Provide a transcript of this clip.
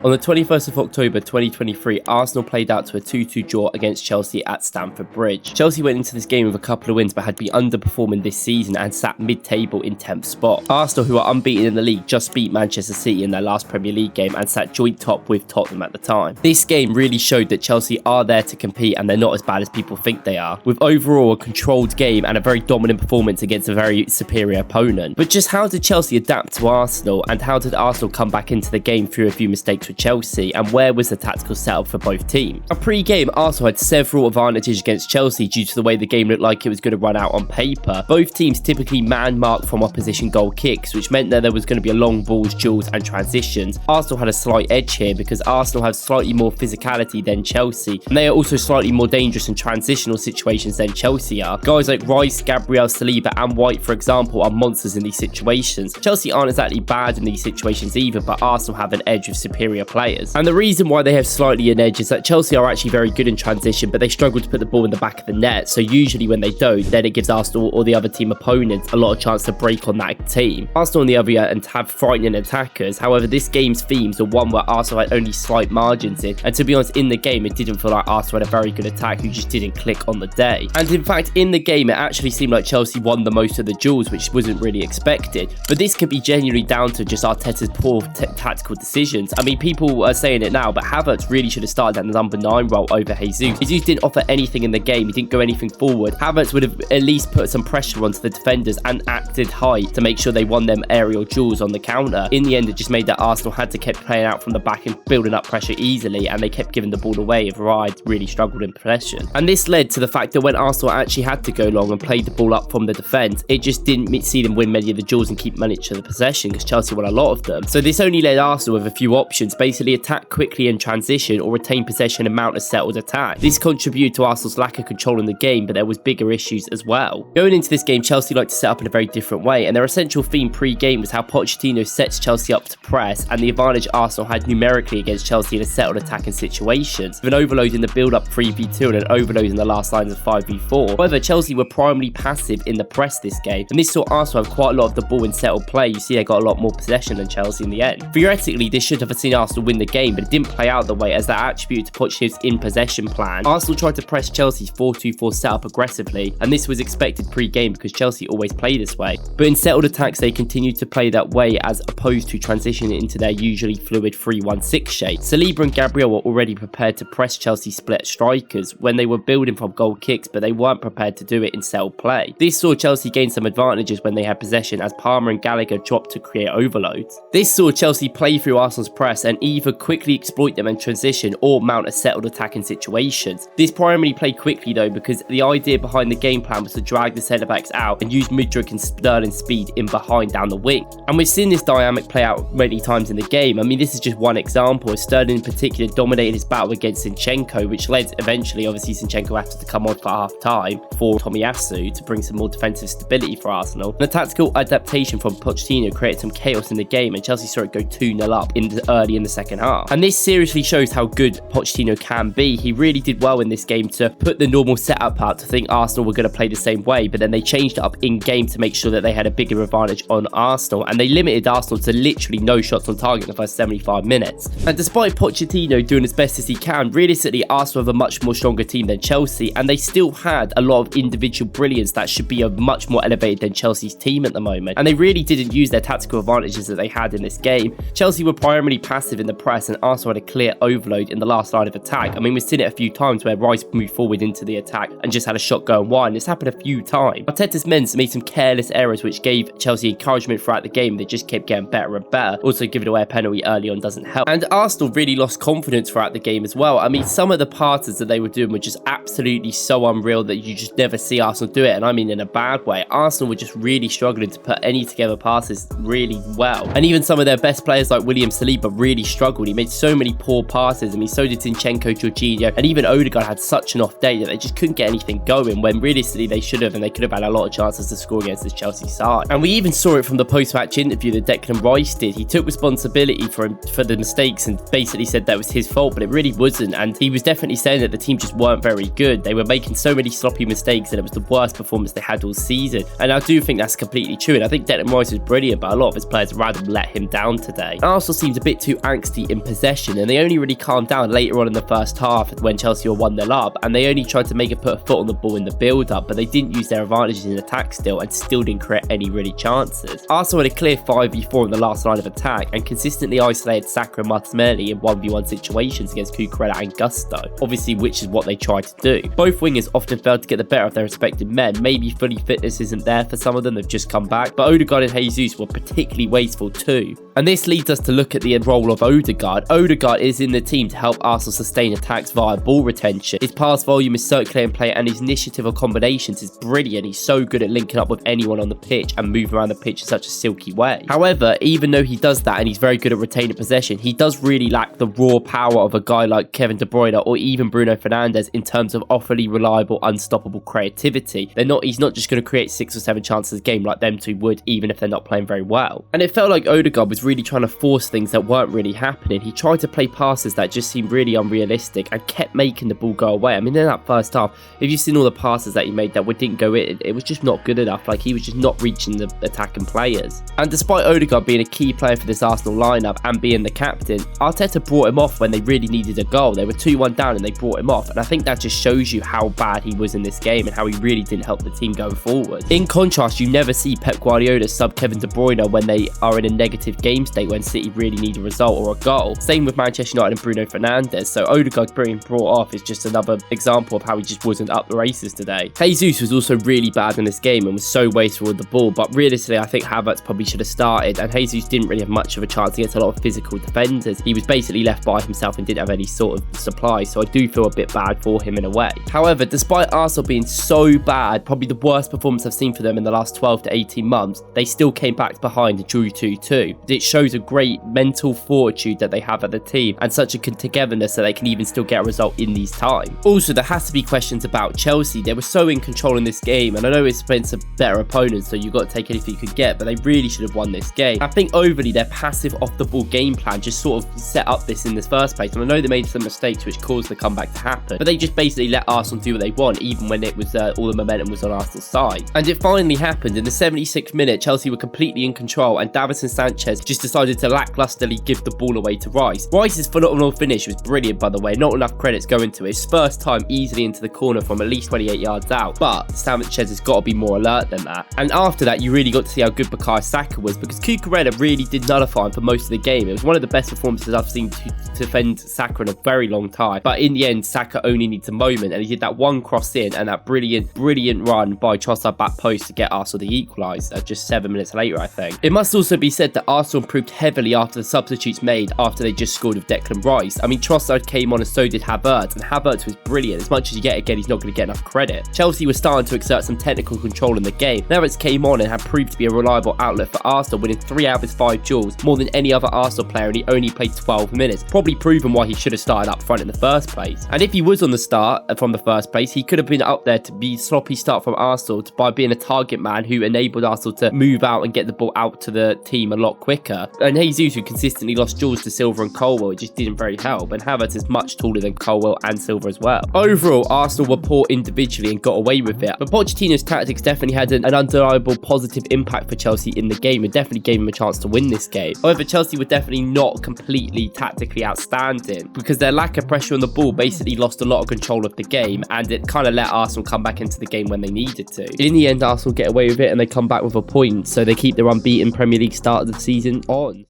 On the 21st of October 2023, Arsenal played out to a 2-2 draw against Chelsea at Stamford Bridge. Chelsea went into this game with a couple of wins but had been underperforming this season and sat mid-table in 10th spot. Arsenal, who are unbeaten in the league, just beat Manchester City in their last Premier League game and sat joint top with Tottenham at the time. This game really showed that Chelsea are there to compete and they're not as bad as people think they are, with overall a controlled game and a very dominant performance against a very superior opponent. But just how did Chelsea adapt to Arsenal, and how did Arsenal come back into the game through a few mistakes with Chelsea, and where was the tactical setup for both teams? Pre-game, Arsenal had several advantages against Chelsea due to the way the game looked like it was going to run out on paper. Both teams typically man-marked from opposition goal kicks, which meant that there was going to be a long balls, duels and transitions. Arsenal had a slight edge here because Arsenal have slightly more physicality than Chelsea, and they are also slightly more dangerous in transitional situations than Chelsea are. Guys like Rice, Gabriel, Saliba and White, for example, are monsters in these situations. Chelsea aren't exactly bad in these situations either, but Arsenal have an edge with superior players. And the reason why they have slightly an edge is that Chelsea are actually very good in transition, but they struggle to put the ball in the back of the net. So usually when they don't, then it gives Arsenal or the other team opponents a lot of chance to break on that team. Arsenal on the other hand have frightening attackers. However, this game's themes are one where Arsenal had only slight margins in, and to be honest, in the game it didn't feel like Arsenal had a very good attack who just didn't click on the day. And in fact, in the game it actually seemed like Chelsea won the most of the duels, which wasn't really expected. But this could be genuinely down to just Arteta's poor tactical decisions. I mean, people are saying it now, but Havertz really should have started at the number 9 role over Jesus. Jesus didn't offer anything in the game. He didn't go anything forward. Havertz would have at least put some pressure onto the defenders and acted high to make sure they won them aerial duels on the counter. In the end, it just made that Arsenal had to keep playing out from the back and building up pressure easily, and they kept giving the ball away. Varane really struggled in possession. And this led to the fact that when Arsenal actually had to go long and played the ball up from the defence, it just didn't see them win many of the duels and keep managing the possession because Chelsea won a lot of them. So this only led Arsenal with a few options, basically attack quickly in transition or retain possession and mount a settled attack. This contributed to Arsenal's lack of control in the game, but there was bigger issues as well. Going into this game, Chelsea liked to set up in a very different way, and their essential theme pre-game was how Pochettino sets Chelsea up to press and the advantage Arsenal had numerically against Chelsea in a settled attacking situations, with an overload in the build-up 3v2 and an overload in the last lines of 5v4. However, Chelsea were primarily passive in the press this game, and this saw Arsenal have quite a lot of the ball in settled play. You see they got a lot more possession than Chelsea in the end. Theoretically, this should have seen Arsenal win the game, but it didn't play out the way as that attributed to Pochettino's in-possession plan. Arsenal tried to press Chelsea's 4-2-4 setup aggressively, and this was expected pre-game because Chelsea always play this way. But in settled attacks, they continued to play that way as opposed to transitioning into their usually fluid 3-1-6 shape. Saliba and Gabriel were already prepared to press Chelsea's split strikers when they were building from goal kicks, but they weren't prepared to do it in settled play. This saw Chelsea gain some advantages when they had possession as Palmer and Gallagher dropped to create overloads. This saw Chelsea play through Arsenal's press and either quickly exploit them and transition or mount a settled attack in situations. This primarily played quickly though because the idea behind the game plan was to drag the centre backs out and use Mudryk and Sterling's speed in behind down the wing. And we've seen this dynamic play out many times in the game. I mean, this is just one example, as Sterling in particular dominated his battle against Zinchenko, which led eventually, obviously, Zinchenko had to come on for half time for Tomiyasu to bring some more defensive stability for Arsenal. And the tactical adaptation from Pochettino created some chaos in the game, and Chelsea saw it go 2-0 up early in the second half. And this seriously shows how good Pochettino can be. He really did well in this game to put the normal setup out to think Arsenal were going to play the same way, but then they changed it up in game to make sure that they had a bigger advantage on Arsenal, and they limited Arsenal to literally no shots on target in the first 75 minutes. And despite Pochettino doing as best as he can, realistically Arsenal have a much more stronger team than Chelsea, and they still had a lot of individual brilliance that should be much more elevated than Chelsea's team at the moment, and they really didn't use their tactical advantages that they had in this game. Chelsea were primarily passive in the press, and Arsenal had a clear overload in the last line of attack. I mean, we've seen it a few times where Rice moved forward into the attack and just had a shot going wide. This happened a few times. Arteta's men made some careless errors which gave Chelsea encouragement throughout the game. They just kept getting better and better. Also, giving away a penalty early on doesn't help. And Arsenal really lost confidence throughout the game as well. I mean, some of the passes that they were doing were just absolutely so unreal that you just never see Arsenal do it, and I mean in a bad way. Arsenal were just really struggling to put any together passes really well, and even some of their best players like William Saliba really struggled. He made so many poor passes. I mean, so did Zinchenko, Jorginho, and even Odegaard had such an off day that they just couldn't get anything going, when realistically they should have, and they could have had a lot of chances to score against this Chelsea side. And we even saw it from the post-match interview that Declan Rice did. He took responsibility for the mistakes and basically said that was his fault, but it really wasn't, and he was definitely saying that the team just weren't very good. They were making so many sloppy mistakes and it was the worst performance they had all season, and I do think that's completely true, and I think Declan Rice was brilliant, but a lot of his players rather let him down today. Arsenal seemed a bit too angsty in possession, and they only really calmed down later on in the first half when Chelsea were 1-0 up, and they only tried to make it put a foot on the ball in the build-up, but they didn't use their advantages in attack still, and still didn't create any really chances. Arsenal had a clear 5v4 in the last line of attack, and consistently isolated Saka and Martinelli in 1v1 situations against Cucurella and Gusto, obviously, which is what they tried to do. Both wingers often failed to get the better of their respective men. Maybe fully fitness isn't there for some of them, they've just come back, but Odegaard and Jesus were particularly wasteful too. And this leads us to look at the role of Odegaard. Odegaard is in the team to help Arsenal sustain attacks via ball retention. His pass volume is circulating play, and his initiative of combinations is brilliant. He's so good at linking up with anyone on the pitch and moving around the pitch in such a silky way. However, even though he does that and he's very good at retaining possession, he does really lack the raw power of a guy like Kevin De Bruyne or even Bruno Fernandes in terms of awfully reliable, unstoppable creativity. He's not just going to create 6 or 7 chances a game like them two would, even if they're not playing very well. And it felt like Odegaard was really trying to force things that weren't really happening. He tried to play passes that just seemed really unrealistic and kept making the ball go away. I mean, in that first half, if you've seen all the passes that he made that didn't go in, it was just not good enough. Like, he was just not reaching the attacking players. And despite Odegaard being a key player for this Arsenal lineup and being the captain, Arteta brought him off when they really needed a goal. They were 2-1 down and they brought him off, and I think that just shows you how bad he was in this game and how he really didn't help the team going forward. In contrast, you never see Pep Guardiola sub Kevin De Bruyne when they are in a negative game state, when City really need a result or a goal. Same with Manchester United and Bruno Fernandes. So Odegaard being brought off is just another example of how he just wasn't up the races today. Jesus was also really bad in this game and was so wasteful with the ball, but realistically I think Havertz probably should have started, and Jesus didn't really have much of a chance against a lot of physical defenders. He was basically left by himself and didn't have any sort of supply, so I do feel a bit bad for him in a way. However, despite Arsenal being so bad, probably the worst performance I've seen for them in the last 12 to 18 months, they still came back behind and drew 2-2. It shows a great mental fortitude that they have at the team and such a togetherness that they can even still get a result in these times. Also, there has to be questions about Chelsea. They were so in control in this game, and I know it's against a better opponent, so you've got to take anything you could get, but they really should have won this game. I think overly their passive off-the-ball game plan just sort of set up this in this first place, and I know they made some mistakes which caused the comeback to happen, but they just basically let Arsenal do what they want, even when it was all the momentum was on Arsenal's side. And it finally happened. In the 76th minute, Chelsea were completely in control, and Davinson Sanchez just decided to lacklusterly give the ball away to Rice. Rice's phenomenal finish was brilliant, by the way. Not enough credits going to it. His first time easily into the corner from at least 28 yards out, but Sanchez has got to be more alert than that. And after that, you really got to see how good Bukayo Saka was, because Cucurella really did nullify him for most of the game. It was one of the best performances I've seen to defend Saka in a very long time, but in the end, Saka only needs a moment, and he did that one cross in and that brilliant run by Trossard back post to get Arsenal the equaliser just 7 minutes later, I think. It must also be said that Arsenal improved heavily after the substitutes made after they just scored with Declan Rice. I mean, Trossard came on and so did Havertz, and Havertz was brilliant. As much as you get again, he's not going to get enough credit. Chelsea was starting to exert some technical control in the game. Havertz came on and had proved to be a reliable outlet for Arsenal, winning 3 out of his 5 duels, more than any other Arsenal player, and he only played 12 minutes. Probably proven why he should have started up front in the first place. And if he was on the start from the first place, he could have been up there to be sloppy start from Arsenal by being a target man who enabled Arsenal to move out and get the ball out to the team a lot quicker. And Jesus, who consistently lost duels to Silva and Colwill, it just didn't very help. And Havertz is much taller than Colwill and Silva as well. Overall, Arsenal were poor individually and got away with it, but Pochettino's tactics definitely had an undeniable positive impact for Chelsea in the game and definitely gave him a chance to win this game. However, Chelsea were definitely not completely tactically outstanding, because their lack of pressure on the ball basically lost a lot of control of the game, and it kind of let Arsenal come back into the game when they needed to. In the end, Arsenal get away with it and they come back with a point, so they keep their unbeaten Premier League start of the season on.